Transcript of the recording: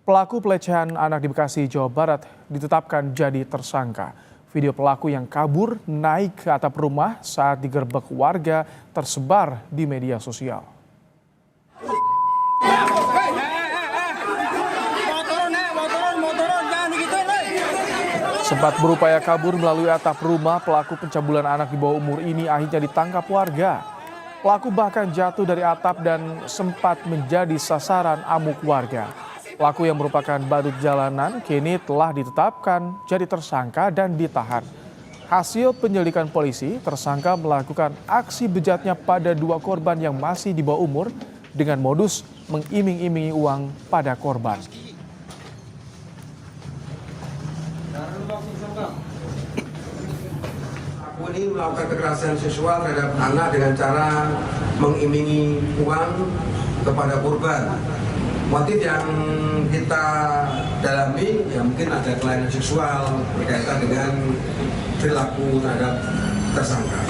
Pelaku pelecehan anak di Bekasi, Jawa Barat ditetapkan jadi tersangka. Video pelaku yang kabur naik ke atap rumah saat digerebek warga tersebar di media sosial. Sempat berupaya kabur melalui atap rumah, pelaku pencabulan anak di bawah umur ini akhirnya ditangkap warga. Pelaku bahkan jatuh dari atap dan sempat menjadi sasaran amuk warga. Pelaku yang merupakan badut jalanan kini telah ditetapkan jadi tersangka dan ditahan. Hasil penyelidikan polisi, tersangka melakukan aksi bejatnya pada dua korban yang masih di bawah umur dengan modus mengiming-imingi uang pada korban. Pelaku ini melakukan kekerasan seksual terhadap anak dengan cara mengimingi uang kepada korban. Motif yang kita dalami ya mungkin ada kelainan seksual berkaitan dengan perilaku terhadap tersangka.